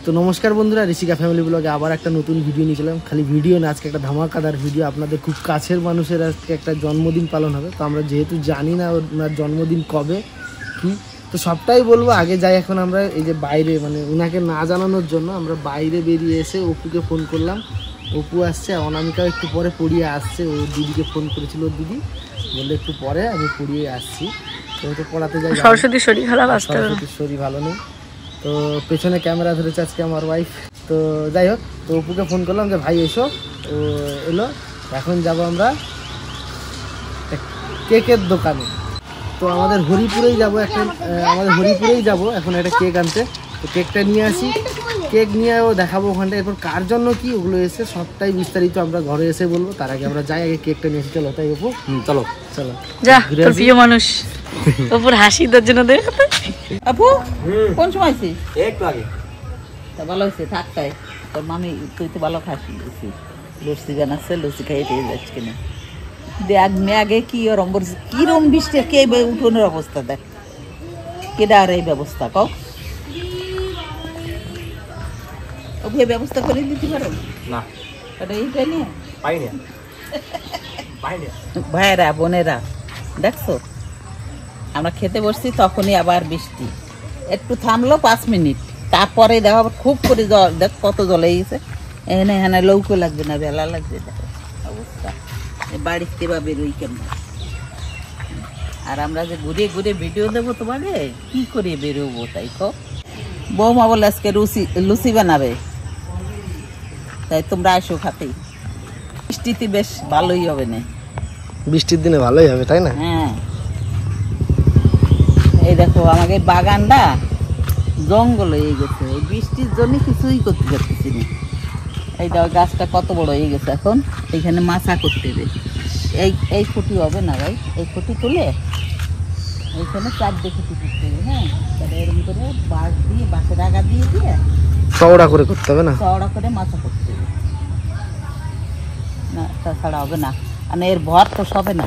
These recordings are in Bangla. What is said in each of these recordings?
তো নমস্কার বন্ধুরা, ঋষিকা ফ্যামিলি ব্লগে আবার একটা নতুন ভিডিও নিয়ে চলাম। খালি ভিডিও না, আজকে একটা ধামাকাদার ভিডিও। আপনাদের খুব কাছের মানুষের আজকে একটা জন্মদিন পালন হবে। তো আমরা যেহেতু জানি না ওনার জন্মদিন কবে কি, তো সবটাই বলবো। আগে যাই, এখন আমরা এই যে বাইরে মানে ওনাকে না জানানোর জন্য আমরা বাইরে বেরিয়ে এসে অপুকে ফোন করলাম। অপু আসছে, অনামিকাও একটু পরে পড়িয়ে আসছে। ও দিদিকে ফোন করেছিল, ওর দিদি বললে একটু পরে আমি পড়িয়ে আসছি। তো তো পড়াতে যাই, সরস্বতীর শরীর খারাপ, সরস্বতীর শরীর ভালো নেই। তো পেছনে ক্যামেরা ধরেছে আজকে আমার ওয়াইফ। তো যাই হোক, তো অপুকে ফোন করলাম যে ভাই এসো। ও এলো। এখন যাব আমরা কেকের দোকানে। তো আমাদের হরিপুরেই যাব এখন একটা কেক আনতে। তো কেকটা নিয়ে আসি, কেক নিয়ে ও দেখাবো ওখানটা। এরপর কার জন্য কি ওগুলো এসে সবটাই বিস্তারিত আমরা ঘরে এসে বলবো। তার আগে আমরা যাই, আগে কেকটা নিয়ে আসি। চলো তাই অপু, চলো চলো যা, তোর প্রিয় মানুষ অপুর হাসি তোর জন্য দেখ। আপু কোন সময় আছিস? একটু আগে। তা ভালো হয়েছে, থাকতাই তোর মামি, তুই তো ভালো খাসি। লস্যি বানাচ্ছে, লস্যি খাইয়ে পেয়ে যাচ্ছে কিনা দেখ। মেঘে কি ওরম বলছে, কিরম বৃষ্টি, কে উঠোনের অবস্থা দেখ, কেডা আর এই ব্যবস্থা কও। ওকে ব্যবস্থা করে দিতে পারো না? এটা এইটা নিয়ে পাই না ভাইয়েরা বোনেরা দেখছো, আমরা খেতে বসছি তখনই আবার বৃষ্টি। একটু থামলো 5 মিনিট, তারপরে দেখো খুব করে জল, দেখ কত জল হয়ে গেছে। এখানে এখানে লৌকো লাগবে না, বেলা লাগবে। দেখো অবস্থা, বাড়িতে বা বেরোই কেমন। আর আমরা যে ঘুরে ঘুরে ভিডিও দেবো তোমাকে, কি করে বেরোবো তাই কো। বৌমা বলে আজকে লুচি বানাবে, তাই তোমরা আসো খাতেই। বৃষ্টিতে বেশ ভালোই হবে না, বৃষ্টির দিনে ভালোই হবে তাই না? হ্যাঁ। এই দেখো আমাদের বাগানটা জঙ্গল হয়ে গেছে, এই বৃষ্টির জন্য কিছুই করতে পারতেছি না। এই দেখো গাছটা কত বড় হয়ে গেছে। এখন এইখানে মাছা করতে হবে। এই খুঁটি হবে না ভাই, এই খুঁটি তুলে এইখানে 4 খুঁটি করতে হবে। হ্যাঁ, তাহলে এরকম করে বাঁশ দিয়ে, বাঁশের আগা দিয়ে চওড়া করে করতে হবে না, চওড়া করে মাছা করতে হবে না, তাছাড়া হবে না। মানে এর ভর তো সবে না।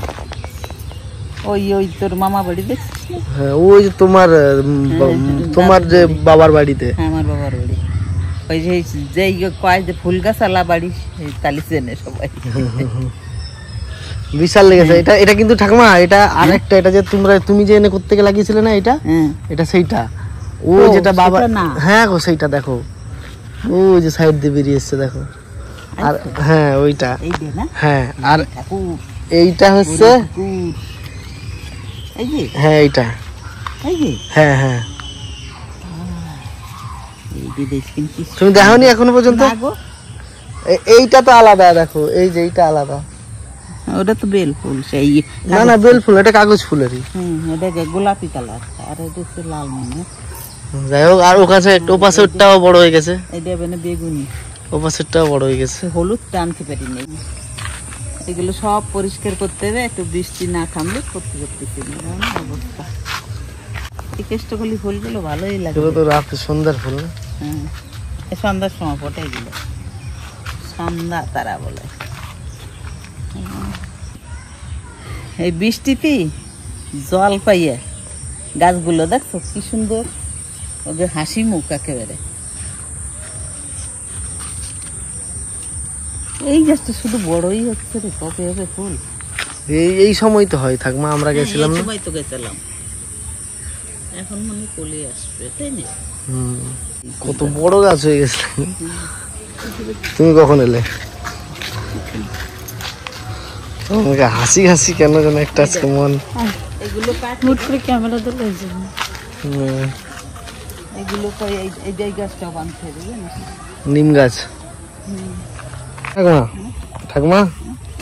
ওই তোর মামা বাড়ি দেখছিস? হ্যাঁ, ওই যে তোমার যে বাবার বাড়িতে। হ্যাঁ, আমার বাবার বাড়ি। ওই যে কয় যে ফুল গাছ আলা বাড়ি, তালি চেনে সবাই। বিশাল লেগেছে এটা। এটা কিন্তু ঠাকুমা, এটা আরেকটা, এটা যে তুমি যে এনে করতে লাগিয়েছিলে না, এটা সেইটা। ও যেটা বাবা, হ্যাঁ গো সেইটা দেখো, ও যে সাইড দিয়ে বেরিয়ে এসছে দেখো। আর হ্যাঁ ওইটা, হ্যাঁ। আর এইটা হচ্ছে, হ্যাঁ এইটা, হ্যাঁ হ্যাঁ। তুমি দেখোনি এখনো পর্যন্ত? এইটা তো আলাদা, দেখো এই যে এইটা আলাদা। ওটা তো বেল ফুল, সেই না না বেল ফুল, এটা কাগজ ফুলেরই। এটা গোলাপি কালার, আর এটা হচ্ছে লাল মানে। যাই হোক, আর ওখানে ওপাশেরটাও বড় হয়ে গেছে। এটা মানে বেগুনি, ওপাশেরটাও বড় হয়ে গেছে। হলুদটা আনতে পারি নাই। এগুলো সব পরিষ্কার করতে হবে, একটু বৃষ্টি না থামলে করতে করতেছি না অবস্থা। এই কেষ্টকলি ফুলগুলো ভালোই লাগে। এগুলো তো রাতে সন্ধ্যার ফুল না? হ্যাঁ, সন্ধ্যার সময় ফোটে এগুলো, সন্ধ্যা তারা বলে। এই বৃষ্টিতে জল পাইয়ে গাছগুলো দেখছো কি সুন্দর, ওদের হাসি মুখ একেবারে। এই গাছটা শুধু বড়ই হচ্ছে রে, কবে হবে ফুল? এই সময় তো হয় থাকমা, আমরা গেছিলাম না? সময় তো গেছিলাম, এখন মনে কলি আসবে তাই না? কত বড় গাছ হয়ে গেছে। তুমি কখন এলে? আমাকে হাসি হাসি কেন যেন একটা আজকে মন। এগুলো মুট করে ক্যামেরা তো লাগছে। এগুলো এই গাছটা বানতে হবে, নিম গাছ। ঠাকুমা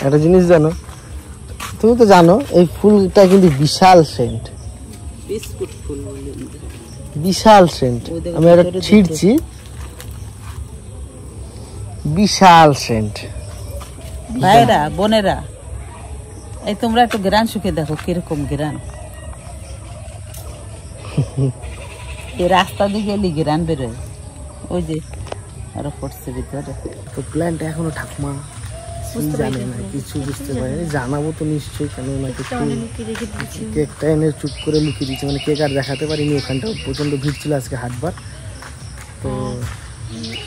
একটা জিনিস জানো, তুমি তো জানো এই ফুলটা কিন্তু বিশাল সেন্ট, বিস্কুট ফুল, বিশাল সেন্ট। আমি এটা ছিঁড়ছি, বিশাল সেন্ট। ভাইরা বোনেরা, এই তোমরা একটু গ্রান শুকে দেখো কিরকম গ্রান। এই রাস্তা দিয়ে গেলি গ্রান বেরোয়, ওই যে আরো পড়ছে ভিতরে। তো প্ল্যানটা এখনো ঠাকুমা জানে না, কিছু বুঝতে পারিনি। জানাবো তো নিশ্চয়ই, কেন না কেকটা এনে চুপ করে লুকিয়ে দিচ্ছে। মানে কেক আর দেখাতে পারিনি, ওখানটা প্রচন্ড ভিড় ছিল আজকে হাটবার। তো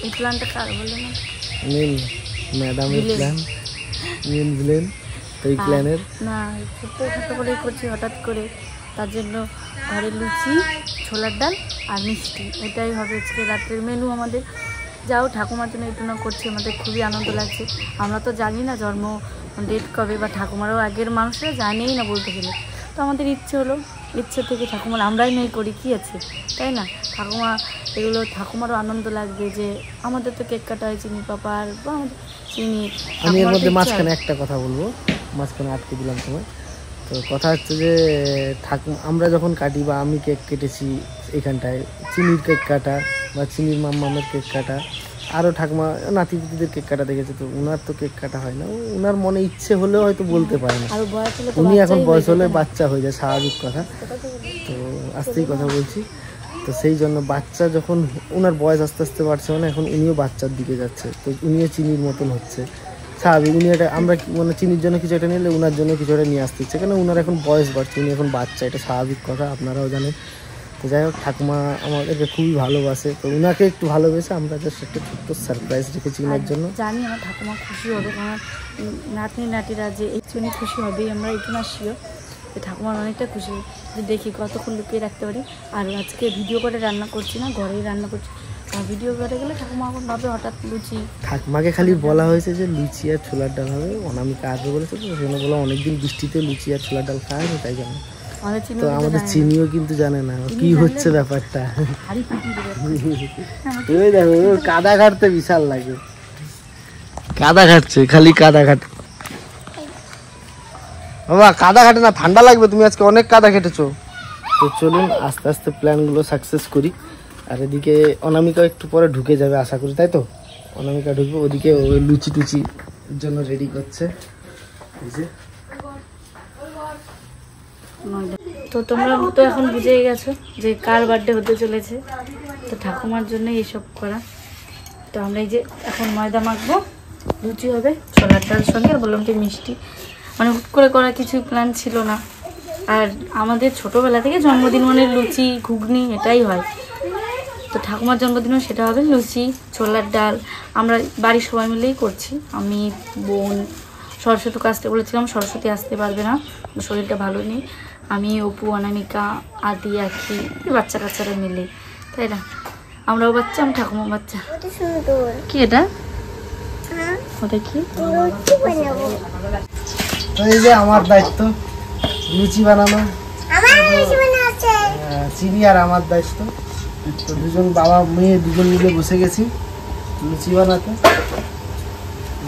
এই প্ল্যানটা কার বলে না মেন ম্যাডামের প্ল্যান, মেন ভিলেন তো এই প্ল্যানের। না ছোটো করে করছি হঠাৎ করে, তার জন্য ঘরে লুচি, ছোলার ডাল আর মিষ্টি, এটাই হবে আজকে রাত্রের মেনু আমাদের। যাও ঠাকুমার জন্য একটু না করছি, আমাদের খুবই আনন্দ লাগছে। আমরা তো জানি না জন্ম ডেট কবে, বা ঠাকুমারও আগের মানুষরা জানেই না বলতে গেলে। তো আমাদের ইচ্ছে হলো, ইচ্ছে থেকে ঠাকুমার আমরাই মেয়ে করি, কী আছে তাই না? ঠাকুমা এগুলো ঠাকুমারও আনন্দ লাগবে যে আমাদের তো কেক কাটা হয় চিনি পাপার বা আমাদের চিনি। আমি এর মধ্যে মাঝখানে একটা কথা বলবো, মাঝখানে আটকে দিলাম সময়। তো কথা হচ্ছে যে আমরা যখন কাটি বা আমি কেক কেটেছি এখানটায়, চিনির কেক কাটা বা চিনির মাম্মামের কেক কাটা, আরও ঠাকুমা নাতিপুতিদের কেক কাটা দেখেছে, তো ওনার তো কেক কাটা হয় না। ওনার মনে ইচ্ছে হলেও হয়তো বলতে পারে না, উনি এখন বয়স হলে বাচ্চা হয়ে যায়, স্বাভাবিক কথা। তো আস্তেই কথা বলছি। তো সেই জন্য বাচ্চা যখন ওনার বয়স আস্তে আস্তে বাড়ছে, মানে এখন উনিও বাচ্চার দিকে যাচ্ছে, তো উনিও চিনির মতন হচ্ছে, স্বাভাবিক। উনি এটা আমরা মানে চিনির জন্য কিছু একটা নিলে ওনার জন্য কিছু একটা নিয়ে আসতে ইচ্ছে, কেন ওনার এখন বয়স বাড়ছে, উনি এখন বাচ্চা, এটা স্বাভাবিক কথা, আপনারাও জানেন। তো যাই হোক, ঠাকুমা আমাদেরকে খুবই ভালোবাসে, তো ওনাকে একটু ভালোবেসে আমরা জাস্ট একটা ছোট্ট সারপ্রাইজ রেখেছি ওনার জন্য। জানি আমার ঠাকুমা খুশি হবে, কারণ নাতনি নাতিরা যে একটুখানি খুশি হবে, আমরা একটু না শিও ঠাকুমার অনেকটা খুশি, যে দেখি কতক্ষণ লুকিয়ে রাখতে পারি। আর আজকে ভিডিও করে রান্না করছি না, ঘরেই রান্না করছি, আর ভিডিও করে গেলে ঠাকুমা এখন ভাবে হঠাৎ লুচি। ঠাকুমাকে খালি বলা হয়েছে যে লুচি আর ছোলার ডাল হবে, অনামিকা আসবে বলেছে, তো সেজন্য বললাম অনেকদিন বৃষ্টিতে লুচি আর ছোলার ডাল খাওয়া হয়, তাই জানো। তো আমাদের চিনিও কিন্তু জানে না কি হচ্ছে ব্যাপারটা। ওই দেখো কাদা ঘাটতে বিশাল লাগে, কাদা ঘাটছে, খালি কাদা ঘাট। বাবা কাদা ঘাটে না, ঠান্ডা লাগবে, তুমি আজকে অনেক কাদা কেটেছো। তো চলুন আস্তে আস্তে প্ল্যানগুলো সাকসেস করি। আর এদিকে অনামিকা একটু পরে ঢুকে যাবে আশা করি, তাই তো? অনামিকা ঢুকবে, ওদিকে ওই লুচি টুচির জন্য রেডি করছে। তো তোমরা তো এখন বুঝেই গেছো যে কার বার্থডে হতে চলেছে, তো ঠাকুমার জন্য এইসব করা। তো আমরা এই যে এখন ময়দা মাখবো, লুচি হবে ছোলার ডাল সঙ্গে, আর বললাম যে মিষ্টি, মানে হুট করে করা কিছু প্ল্যান ছিল না। আর আমাদের ছোটোবেলা থেকে জন্মদিন মানে লুচি ঘুগনি এটাই হয়, তো ঠাকুমার জন্মদিনও সেটা হবে, লুচি ছোলার ডাল। আমরা বাড়ির সবাই মিলেই করছি, আমি বোন, সরস্বতীকে আসতে বলেছিলাম, সরস্বতী আসতে পারবে না, শরীরটা ভালো নেই। আমি, অপু, অনামিকা, আদি, আখি, বাচ্চা কাচ্চারা মিলে, তাই না? আমরাও বাচ্চা, আমি ঠাকুমা বাচ্চা। কি এটা? ওটা কি? এই যে আমার দায়িত্ব লুচি বানানো, চিনি আর আমার দায়িত্ব। তো দুজন বাবা মেয়ে দুজন মিলে বসে গেছি লুচি বানাতে।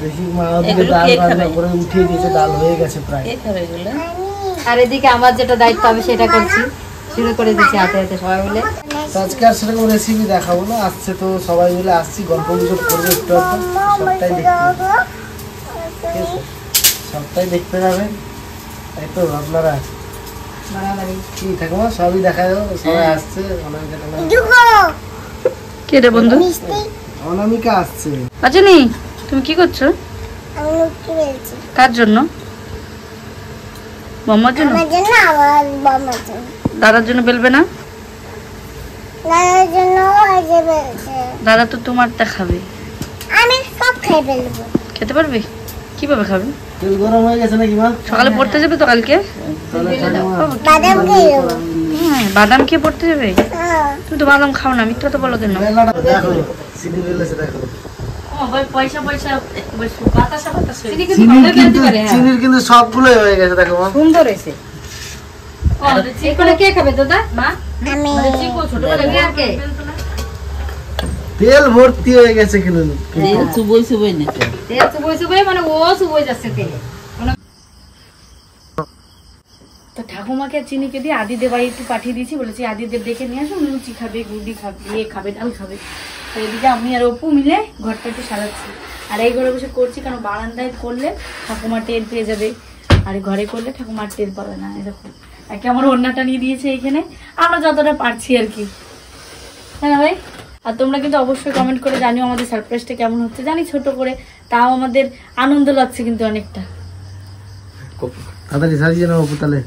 দেখি মা ওদিকে ডাল রান্না করে উঠিয়ে দিয়েছে, ডাল হয়ে গেছে প্রায়। আর এদিকে আমার যেটা দায়িত্ব আমি সেটা করছি, শুরু করে দিচ্ছি হাতে হাতে সবাই মিলে। আজকে আর সেরকম রেসিপি দেখাবো না, আসছে তো সবাই মিলে আসছি, গল্প গুজব করবো একটু একটু, সবটাই দেখতে হবে, ঠিক আছে? সবটাই দেখতে যাবেন, তাই তো? আপনারা কি ঠাকুমা সবই দেখা যাবে, সবাই আসছে। কে রে বন্ধু? অনামিকা আসছে। আচ্ছা নি তুমি কি করছো? কার জন্য? মামার জন্য? দাদার জন্য বেলবে না? দাদা তো তোমারটা খাবে, আমি সব খেয়ে ফেলবো। খেতে পারবে? কিভাবে খাবে? তেল গরম হয়ে গেছে নাকি মা? সকালে পড়তে যাবে তো কালকে? বাদাম খেয়ে দেবো। বাদাম খেয়ে পড়তে যাবে? তুমি তো বাদাম খাও না, মিথ্যা তো বলো কেন? দেখো চিনি ফেলেছে, দেখো পয়সা পয়সা চিনির কিন্তু সবগুলোই হয়ে গেছে, দেখো মা সুন্দর হয়েছে। কে খাবে দাদা? মা আমি তেল ভর্তি হয়ে গেছে কিন্তু চুবই চুবই না, তেল চুবই চুবই, মানে ও চুবই যাচ্ছে তেলে। তো ঠাকুমাকে চিনিকে দিয়ে আদিদের বাড়ি একটু পাঠিয়ে দিয়েছি, বলেছি আদিদের ডেকে নিয়ে আসো, লুচি খাবে, গুড়ি খাবে, ইয়ে খাবে, ডাল খাবে। তো এদিকে আমি আর অপু মিলে ঘরটা একটু সাজাচ্ছি, আর এই ঘরে বসে করছি, কারণ বারান্দায় করলে ঠাকুমা টের পেয়ে যাবে, আর ঘরে করলে ঠাকুমার টের পাবে না। এরকম একে আমার ওড়নাটা নিয়ে দিয়েছে এইখানে, আমরা যতটা পারছি আর কি, তাই না ভাই? আর তোমরা কিন্তু অবশ্যই কমেন্ট করে জানিও আমাদের সারপ্রাইজটা কেমন হচ্ছে। জানি ছোট করে, তাও আমাদের আনন্দ লাগছে কিন্তু অনেকটা। তাড়াতাড়ি সাজিয়ে নাও অপু, তাহলে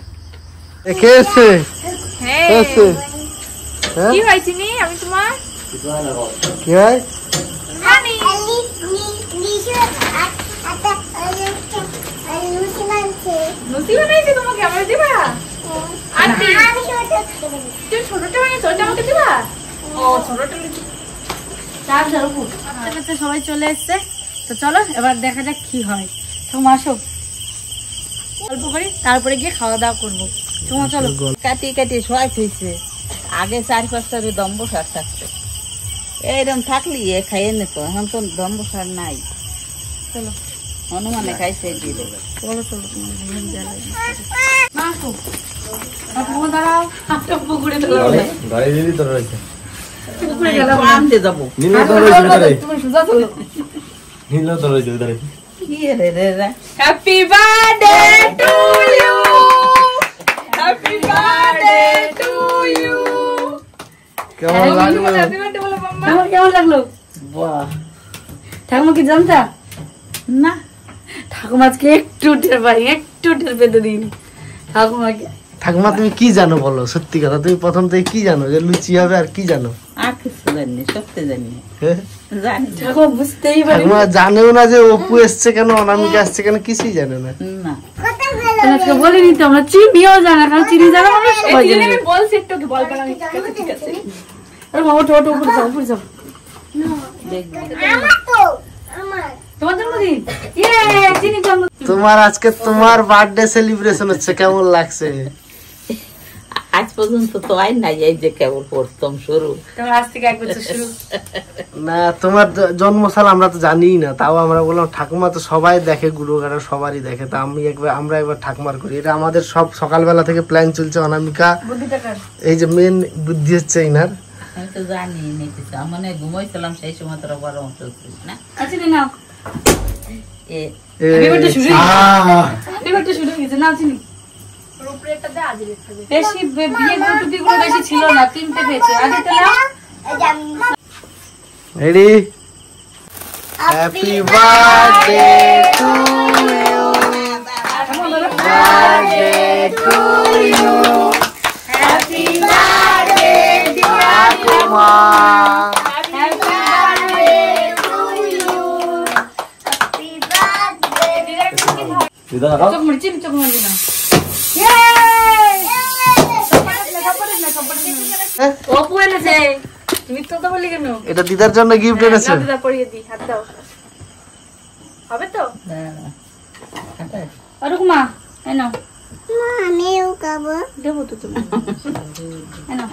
কে এসছে? কি হয় চিনি? আমি তোমার কি হয়? লুচি বানাইছি তোমাকে আমরা দিবা আর আমি ছোট তুই ছোটটা বানিয়েছো ওটা আমাকে দিবা ও ছোটটা লুচি চার ধরো আচ্ছা সবাই চলে এসেছে তো চলো এবার দেখা যাক কি হয় তুমি আসো অল্প করে তারপরে গিয়ে খাওয়া দাওয়া করবো তোমার চলো কাটিয়ে কাটিয়ে শোয়াই হয়েছে আগে 4-5টা দম্ব শাক থাকতো এইরকম থাকলি এ খাইয়ে নিত এখন তো দম্ব শাক নাই চলো হনুমানে খাইছে দিয়ে দেবে চলো চলো তোমার দাঁড়াও হাতটা পুকুরে পুকুরে গেলাম আনতে যাবো তুমি সোজা চলো কি রে রে রে happy birthday to you happy birthday to you কেমন লাগলো? হ্যাপি বার্থডে বলো মাম্মা তোমার কেমন লাগলো বাহ ঠাকুমা কি জানতা না ঠাকুমা আজকে একটু টের পেতে দিইনি ঠাকুমাকে ঠাকুমা তুমি কি জানো বলো, সত্যি কথা তুমি প্রথম থেকে কি জানো যে লুচি হবে আর কি জানো? আর কিছু জানি সত্যি জানি হ্যাঁ? জানি ঠাকুমা বুঝতেই পারি ঠাকুমা জানেও না যে অপু এসছে কেন, অনামিকা আসছে কেন, কিছুই জানে না। না আজকে বলিনি তো আমরা চিনিও জানা কারণ চিনি জানা মানে সবাই জানে আমি বলছি একটু কি বলবো না ঠিক আছে আরে মামা ওঠো উপরে যাও দেখবি আমার তো আমার তোমার জন্মদিন ইয়ে চিনি জন্ম তোমার আজকে তোমার বার্থডে সেলিব্রেশন হচ্ছে, কেমন লাগছে? আজ পর্যন্ত তো আই নাই এই যে কেবল প্রথম শুরু তোমার আজ থেকে এক বছর শুরু না তোমার জন্মসাল আমরা তো জানিই না, তাও আমরা বললাম ঠাকুমা তো সবাই দেখে, গুরুগারা সবারই দেখে, তা আমরা একবার ঠাকুমার করি। এটা আমাদের সব সকালবেলা থেকে প্ল্যান চলছে। অনামিকা বুদ্ধিটা কার এই যে মেন বুদ্ধি হচ্ছে ইনার। আমি তো জানি নি কিছু মানে ঘুমাইছিলাম সেই সময় তোরা বড় চলছিস না আচ্ছা নাও এ এবারটা শুরু আহ! এবারটা শুরু হয়েছে না চিনি রূপরেখটা দে আজ রেখা দে বেশি বিয়ে টুপিগুলো বেশি ছিল না, তিনটে পেয়েছে আগে তো নাও এই যে আমি Ready? Happy birthday to you. Birthday to you. Happy birthday dear Kumar. চোখ মুড়ি চিনি চোখ মুড়ি না অপু এনেছে তুমি তো বলি কেন এটা দিদার জন্য গিফট এনেছে। নাও দিদা পরিয়ে দি হাত দাও হবে তো অরুকুমা এই নাও আমিও খাবো দেবো তো তুমি এই নাও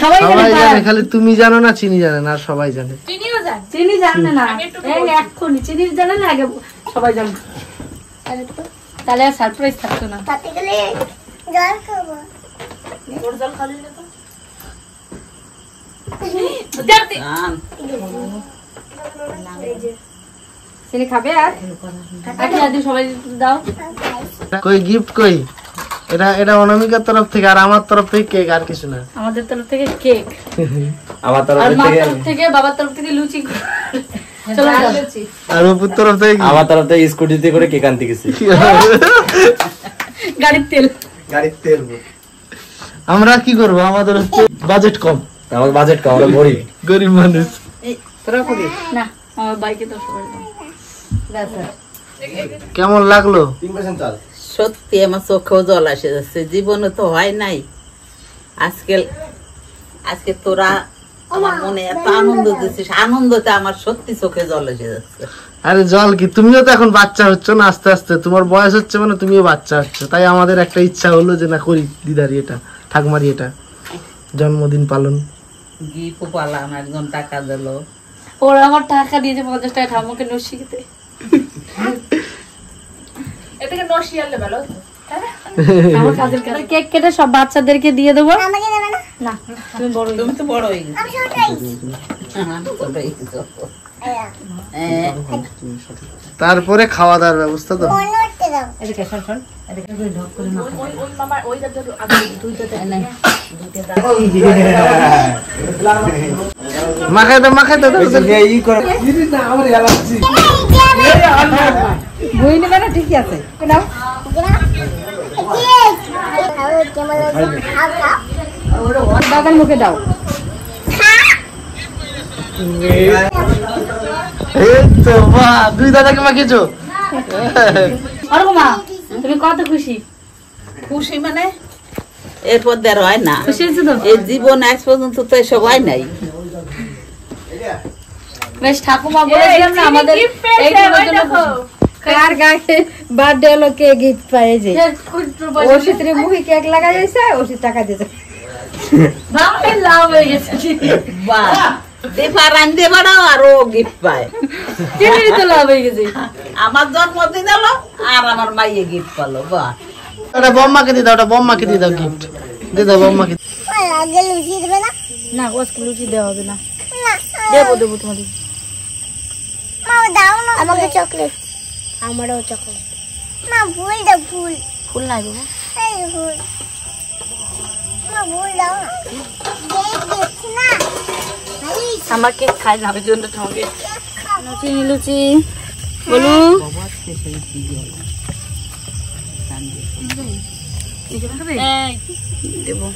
সবাই সবাই জানে জানে, খালি তুমি জানো না, চিনি জানে না, আর সবাই জানে। চিনিও যান চিনি জানে না আমি একটু এই এক্ষুনি চিনি জানে না আগে সবাই জানে তাহলে আর সারপ্রাইজ থাকতো না তাতে গেলে জল খাবো ওর জল খালি না তো গান চিনি খাবে আর আদি সবাই দাও কই গিফট কই? এটা অনামিকার তরফ থেকে, আর আমার তরফ থেকে কেক, আর কিছু না। আমাদের তরফ থেকে কেক আমার তরফ আর মার থেকে তরফ থেকে বাবার তরফ থেকে লুচি চলো যাও। আর অপুর তরফ থেকে কি? আমার তরফ থেকে স্কুটিতে করে কেক আনতে গেছি গাড়ির তেল গাড়ির তেল। আমরা কি করব, আমাদের হচ্ছে বাজেট কম, আমার বাজেট কম, আমরা গরিব গরিব মানুষ। তোরা করি না আমার বাইকে 10 টাকা দাও কেমন লাগলো? সত্যি আমার চোখেও জল আসে যাচ্ছে, জীবনে তো হয় নাই। আজকে তোরা আমার মনে এত আনন্দ দিচ্ছিস, আনন্দতে আমার সত্যি চোখে জল এসে যাচ্ছে। আরে জল কি, তুমিও তো এখন বাচ্চা হচ্ছ না, আস্তে আস্তে তোমার বয়স হচ্ছে মানে তুমিও বাচ্চা হচ্ছ, তাই আমাদের একটা ইচ্ছা হলো যে না করি দিদারি এটা, ঠাকুমারি এটা জন্মদিন পালন। গিফট পালাম, একজন টাকা দিল, ওরা আমার টাকা দিয়েছে 50 টাকা ঠাম্মাকে নসি খেতে এটাকে নশিয়ালে ভালো আমার কাজের কাজ কেক কেটে সব বাচ্চাদেরকে দিয়ে দেবো আমাকে দেবে না না তুমি বড় তুমি তো বড় হয়ে গেছো। আমি ছোট হয়েছি আমি ছোট হয়ে গেছো। আয়া তারপরে খাওয়া দাওয়ার ব্যবস্থা তো। মনে করতে দাও এদিকে সর সর এদিকে ঢক করে না ওই ওই মামা ওই দাদা আগে দুইটা মাখাই দাও ই করে বই নেবে না ঠিকই আছে নাও দাদার মুখে দাও এই তো বাহ, দুই দাদাকে মাখিয়েছো। মা তুমি কত খুশি? খুশি মানে এরপর আর হয় না, খুশি হয়েছো তো? এই জীবন আজ পর্যন্ত তো এসব হয় নাই। বেশ ঠাকুমা বলেছিলাম না আমাদের এইটুকুর জন্য কার গায়ে বার্থডে হলো কে গিফট পায় যে ওষুধের মুখে কেক লাগাই দিয়েছে, ওষুধ টাকা দিয়েছে। ভাবে লাভ হয়ে গেছে। বাহ, দেফার আনতে পারাও আরো গিফট পায়। কেনেরই তো লাভ হয়ে গেছে। আমার জন্মদিন হলো আর আমার মাইয়ে গিফট পালো। বাহ, ওটা বম্মাকে দিয়ে দাও, ওটা বম্মাকে দিয়ে দাও গিফট দিয়ে দাও বম্মাকে। আগে লুচি দেবে না? না ওকে লুচি দেওয়া হবে না। না, দেবো দেবো তোমাদের। মা দাও না আমাকে চকলেট। আমারও চকলেট। মা ফুল দাও, ফুল। ফুল নাই বাবা। এই ফুল। মা ফুল দাও না। কেক দিচ্ছি না। আমার কেক খাই না, ওই জন্য তোমাকে লুচি লুচি বলু। দেবো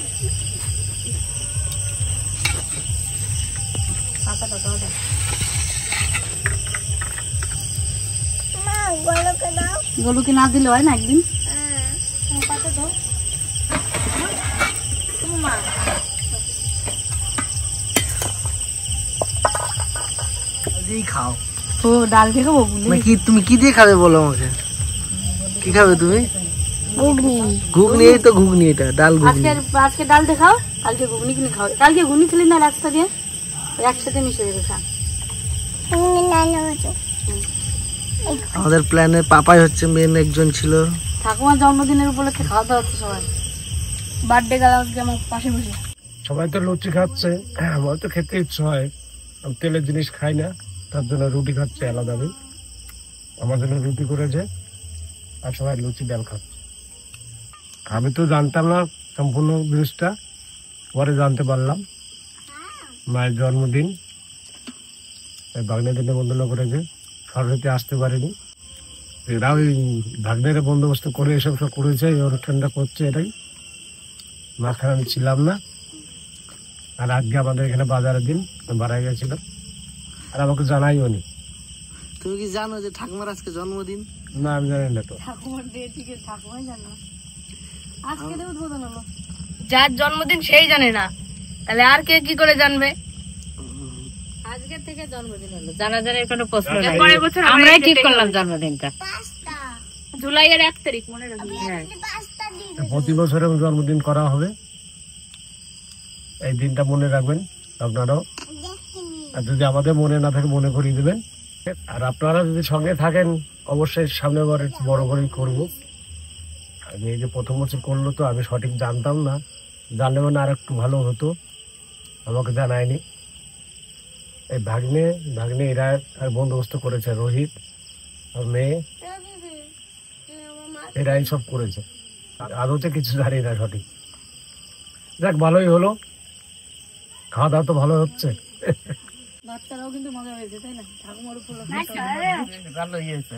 মা গলকে দাও। গলুকে না দিলে হয় না একদিন। দিয়েই খাও। ও ডাল দিয়ে খাবো বলি। মানে কি তুমি কি দিয়ে খাবে বলো আমাকে, কি খাবে তুমি? ঘুগনি। ঘুগনি, এই তো ঘুগনি, এটা ডাল ঘুগনি। আজকে ডাল দিয়ে খাও, কালকে ঘুগনি কিনে খাও। কালকে ঘুগনি খেলি না রাস্তা দিয়ে, ওই একসাথে মিশে যাবে খা। ঘুগনি নানো আছে। আমাদের প্ল্যানে পাপাই হচ্ছে মেন একজন ছিল। ঠাকুমার জন্মদিনের উপলক্ষে খাওয়া দাওয়া হচ্ছে সবাই। বার্থডে গেল আজকে আমার পাশে বসে। সবাই তো লুচি খাচ্ছে, আমার তো খেতে ইচ্ছে হয়, আমি তেলের জিনিস খাই না, তার জন্য রুটি খাচ্ছে আলাদা। আমার জন্য রুটি করেছে আর সবাই লুচি ডাল খাচ্ছে। আমি তো জানতাম না সম্পূর্ণ জিনিসটা, পরে জানতে পারলাম মায়ের জন্মদিন, ভাগ্নের বন্ধন করেছে, সরস্বতী আসতে পারেনি, এরা ওই ভাগ্নের বন্দোবস্ত করে এসব সব করেছে, এই অনুষ্ঠানটা করছে, এটাই মাঝখানে আমি ছিলাম না। আর আজকে আমাদের এখানে বাজারের দিন, বাড়াই গেছিলাম আর আমাকে জানাইও নি। তুমি কি জানো যে ঠাকুমার আজকে জন্মদিন? না, আমি জানি না তো। ঠাকুমার দিয়ে ঠিক ঠাকুমাই জানো আজকে তো উদ্বোধন হলো। যার জন্মদিন সেই জানে না, তাহলে আর কে কি করে জানবে? আজকে থেকে জন্মদিন হলো, জানাজানির কোনো প্রশ্ন নাই। পরের বছর আমরাই ঠিক করলাম জন্মদিনটা। পাস্তা। জুলাইয়ের 1 তারিখ মনে রাখবি। পাস্তা দিয়ে প্রতি বছর এবং জন্মদিন করা হবে, এই দিনটা মনে রাখবেন আপনারাও। দেখিনি। আর যদি আমাদের মনে না থাকে মনে করিয়ে দেবেন। আর আপনারা যদি সঙ্গে থাকেন অবশ্যই সামনের বার একটু বড় করেই করবো। আমি এই যে প্রথম বছর করলো তো আমি সঠিক জানতাম না, জানলে মানে আর একটু ভালো হতো, আমাকে জানায়নি। এই ভাগ্নে এরা আর বন্দোবস্ত করেছে, রোহিত আর মেয়ে, এরা সব করেছে। আদতে কিছু জানি না সঠিক। যাক, ভালোই হলো, খাওয়া দাওয়া তো ভালো হচ্ছে। বাচ্চারাও কিন্তু মজা হয়েছে, তাই না? ঠাকুমার উপলক্ষে ভালো হয়েছে।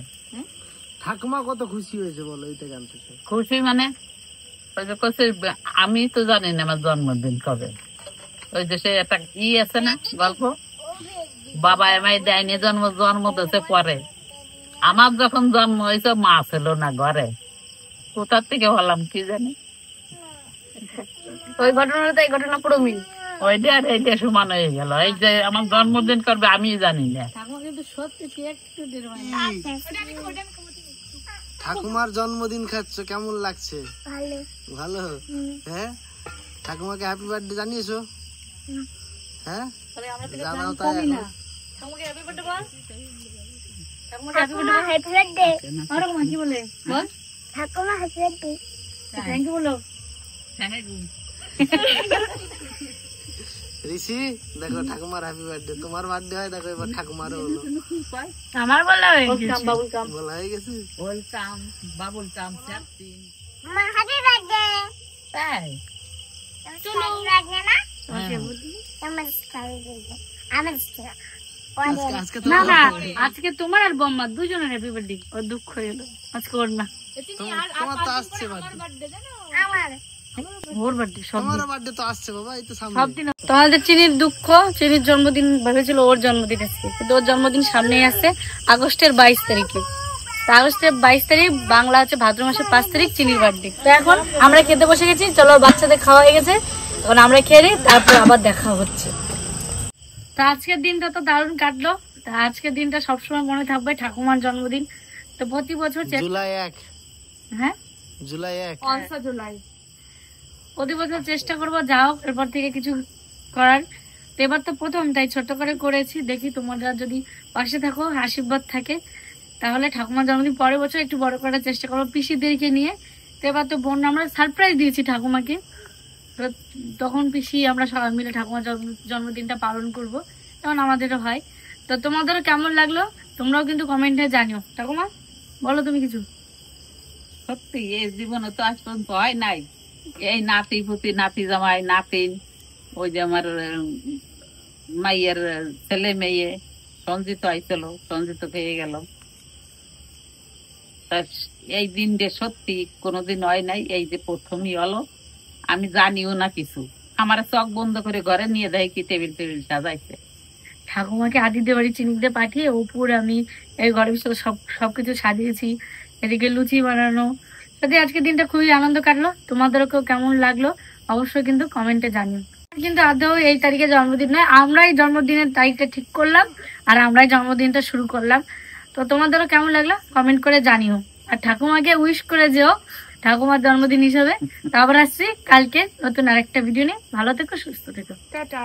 ঠাকুমা কত খুশি হয়েছে বলো, এটা জানতে চাই। খুশি মানে ওই যে কইছে, আমি তো জানি না আমার জন্মদিন কবে। ওই যে সে একটা আছে না গল্প, বাবা আমায় দেয়নি জন্ম দিয়েছে পরে। আমার যখন জন্ম হয়েছে মা ছিল না ঘরে, কোথার থেকে হলাম কি জানি। ওই ঘটনাটা এই ঘটনা পুরো মিল। ওইটা আর এইটা সমান হয়ে গেল। এই যে আমার জন্মদিন করবে আমি জানি না। ঠাকুমা কিন্তু সত্যি একটু দেরি হয়। ঠাকুমার জন্মদিন খাচ্ছ, কেমন লাগছে? ভালো। ভালো। হ্যাঁ, ঠাকুমাকে হ্যাপি বার্থডে জানিয়েছো? হ্যাঁ, জানাও তাই এখন। ঠাকুমাকে হ্যাপি বার্থডে বল। ঠাকুমা হ্যাপি বার্থডে। আরো মা কি বলে বল? ঠাকুমা হ্যাপি বার্থডে। থ্যাংক ইউ বলো। ঋষি দেখো ঠাকুমার হ্যাপি বার্থডে, তোমার বার্থডে হয় দেখো, এবার ঠাকুমারও হলো। আমার বলা হয়ে ওয়েলকাম বাবুল কাম। বলা হয়ে গেছে। ওয়েলকাম বাবুল কাম চ্যাপটি। মা হ্যাপি বার্থডে। তাই চলো বার্থডে না? আমার স্টাইল দিবে। আমার স্টাইল। আজকে না না, আজকে তোমার আর বম্মার দুজনের হ্যাপি বার্থডে। ওর দুঃখ হয়ে গেল আজকে ওর না। তোমার তো আসছে বার্থডে। আমার ওর বার্থডে সব তোমার বার্থডে তো আসছে বাবা, এই তো সামনে। সব দিন তোমাদের চিনির দুঃখ, চিনির জন্মদিন ভেবেছিল ওর জন্মদিন আজকে, কিন্তু ওর জন্মদিন সামনেই আছে আগস্টের 22 তারিখে। আগস্টের 22 তারিখ, বাংলা হচ্ছে ভাদ্র মাসের 5 তারিখ চিনির বার্থডে। তো এখন আমরা খেতে বসে গেছি, চলো বাচ্চাদের খাওয়া হয়ে গেছে, এখন আমরা খেয়ে নিই, তারপর আবার দেখা হচ্ছে। তো আজকের দিনটা তো দারুণ কাটলো। তা আজকের দিনটা সবসময় মনে থাকবে, ঠাকুমার জন্মদিন। তো প্রতি বছর জুলাই 1, হ্যাঁ জুলাই 1 জুলাই প্রতি বছর চেষ্টা করবো, যাও এরপর থেকে কিছু করার। তো এবার তো প্রথম, তাই ছোট করে করেছি, দেখি তোমরা যদি পাশে থাকো, আশীর্বাদ থাকে, তাহলে ঠাকুমার জন্মদিন পরের বছর একটু বড় করার চেষ্টা করবো পিসিদেরকে নিয়ে। তো এবার তো বোন আমরা সারপ্রাইজ দিয়েছি ঠাকুমাকে, তো তখন পিসি আমরা সবাই মিলে ঠাকুমার জন্মদিনটা পালন করব, তখন আমাদেরও হয়। তো তোমাদেরও কেমন লাগলো তোমরাও কিন্তু কমেন্টে জানিও। ঠাকুমা বলো তুমি কিছু। সত্যি এই জীবনে তো আজ পর্যন্ত হয় নাই, এই নাতি পুতি, নাতি জামাই, নাতিন, ওই যে আমার মাইয়ের ছেলে মেয়ে সঞ্জিত আইছিল, সঞ্জিত পেয়ে গেল। এই দিন যে সত্যি কোনোদিন হয় নাই, এই যে প্রথমই হলো। আমি জানিও না কিছু, আমার চোখ বন্ধ করে ঘরে নিয়ে দেয় কি টেবিল টেবিল সাজাইছে। ঠাকুমাকে আদিদের বাড়ি চিনিতে পাঠিয়ে ওপর আমি এই ঘরের ভিতরে সবকিছু সাজিয়েছি, এদিকে লুচি বানানো। সত্যি আজকের দিনটা খুবই আনন্দ কাটলো। তোমাদেরকেও কেমন লাগলো অবশ্যই কিন্তু কমেন্টে জানিও। কিন্তু আদৌ এই তারিখে জন্মদিন নয়, আমরাই জন্মদিনের তারিখটা ঠিক করলাম আর আমরাই জন্মদিনটা শুরু করলাম। তো তোমাদেরও কেমন লাগলো কমেন্ট করে জানিও, আর ঠাকুমাকে উইশ করে যেও ঠাকুমার জন্মদিন হিসেবে। তো আবার আসছি কালকে নতুন আরেকটা ভিডিও নিয়ে। ভালো থেকো, সুস্থ থেকো, টাটা।